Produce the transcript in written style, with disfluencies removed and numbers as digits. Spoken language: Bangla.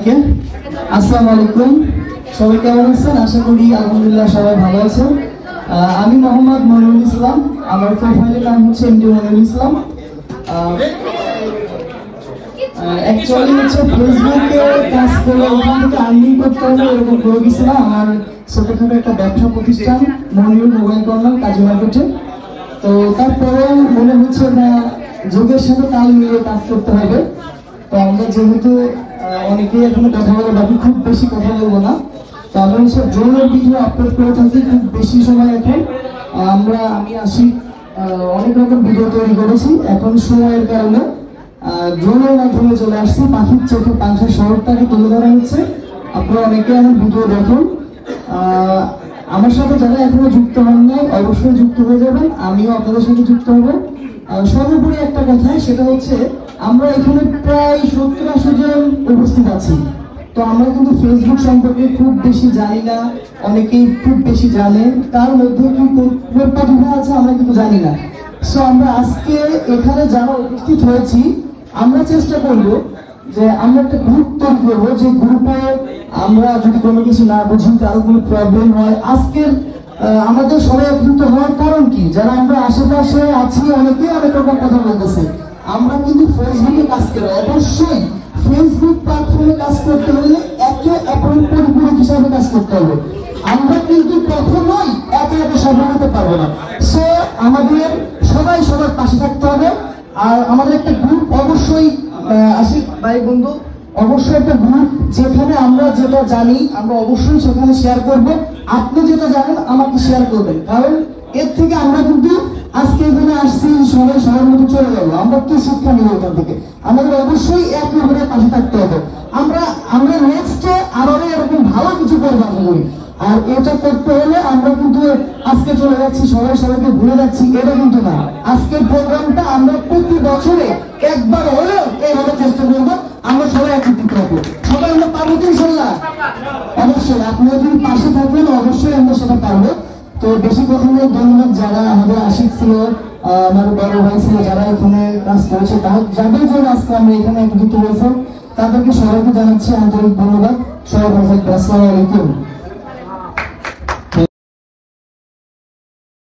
সবাইকে। আসসালামু আলাইকুম। সবাই কেমন আছেন? আশা করি আলহামদুলিল্লাহ সবাই ভালো আছেন। আমি মোহাম্মদ মনিরুল ইসলাম। আমার প্রোফাইলের নাম হচ্ছে এমডি মনিরুল ইসলাম। অ্যাকচুয়ালি হচ্ছে ফেসবুকে কাজ করে ওখান থেকে আর্নিং করতে হবে এরকম করে গেছিলাম। আমার ছোটখাটো একটা ব্যবসা প্রতিষ্ঠান মনিরুল মোবাইল কর্নার কাজী মার্কেটে। তো তারপরে মনে হচ্ছে না যুগের সাথে তাল মিলিয়ে কাজ করতে হবে। তো আমরা যেহেতু অনেকেই এখনো কথা বলে বাকি খুব বেশি কথা বলবো না। তো আমরা হচ্ছে ড্রোনের ভিডিও আপলোড করে থাকি খুব বেশি সময়। এখন আমি আসি অনেক রকম ভিডিও তৈরি করেছি। এখন সময়ের কারণে ড্রোনের মাধ্যমে চলে আসছি। পাখির চোখে পাংখা শহরটাকে তুলে ধরা হচ্ছে। আপনারা অনেকে আমার ভিডিও দেখুন। আমার সাথে যারা এখনো যুক্ত হন নাই অবশ্যই যুক্ত হয়ে যাবেন। আমিও আপনাদের সাথে যুক্ত হব। সর্বোপরি একটা কথা, সেটা হচ্ছে আমরা এখানে প্রায় 70-80 জন উপস্থিত আছি। তো আমরা কিন্তু ফেসবুক সম্পর্কে খুব বেশি জানি না, অনেকেই খুব বেশি জানে, তার মধ্যে কি প্রতিভা আছে আমরা কিন্তু জানি না। সো আমরা আজকে এখানে যারা উপস্থিত হয়েছি, আমরা চেষ্টা করব যে আমরা একটা গ্রুপ তৈরি করবো, যে গ্রুপে আমরা যদি কোনো কিছু না বুঝি, কারো কোনো প্রবলেম হয়, আজকের আমাদের সবাই একত্রিত হওয়ার কারণ কি, যারা আমরা আশেপাশে আছি অনেকেই অনেক রকম কথা বলতেছে। আমরা কিন্তু ফেসবুকে কাজ করি, অবশ্যই ফেসবুক প্ল্যাটফর্মে কাজ করতে হলে একে অপরের পরিপূরক হিসাবে কাজ করতে হবে। আমরা কিন্তু কখনোই একে একে সফল হতে পারবো না। সো আমাদের সবাই সবার পাশে থাকতে হবে। আর আমাদের একটা গ্রুপ অবশ্যই আশিক ভাই বন্ধু, অবশ্যই একটা গ্রুপ, যেখানে আমরা যেটা জানি আমরা অবশ্যই সেখানে শেয়ার করব। আপনি যেটা জানেন আমাকে শেয়ার করবেন, কারণ এর থেকে আমরা কিন্তু আজকে এখানে আসছি সবাই সবার মতো চলে যাবো। আমরা কি শিক্ষা নেব এখান থেকে? আমাদের অবশ্যই একে অপরের পাশে থাকতে হবে। আমরা নেক্সটে আরো এরকম ভালো কিছু করবো আশা করি। আর এটা করতে হলে আমরা কিন্তু আজকে চলে যাচ্ছি সবাই সবাইকে ভুলে যাচ্ছি, এটা কিন্তু না। আজকের প্রোগ্রামটা আমরা প্রতি বছরে একবার হলেও এইভাবে চেষ্টা করবো। আমরা সবাই একত্রিত হবো। সবাই আমরা পারবো তো ইনশাল্লাহ? অবশ্যই আপনারা যদি পাশে থাকবেন অবশ্যই আমরা সেটা পারবো। তো বেশি কথা নেই, ধন্যবাদ যারা আমাদের আশিক ছিল, আমার বড় ভাই ছিল, যারা এখানে কাজ করেছে, যাদের জন্য আজকে আমরা এখানে একত্রিত হয়েছে, তাদেরকে সবাইকে জানাচ্ছি আন্তরিক ধন্যবাদ। সবাই ভালো থাকবেন। আসসালামু আলাইকুম।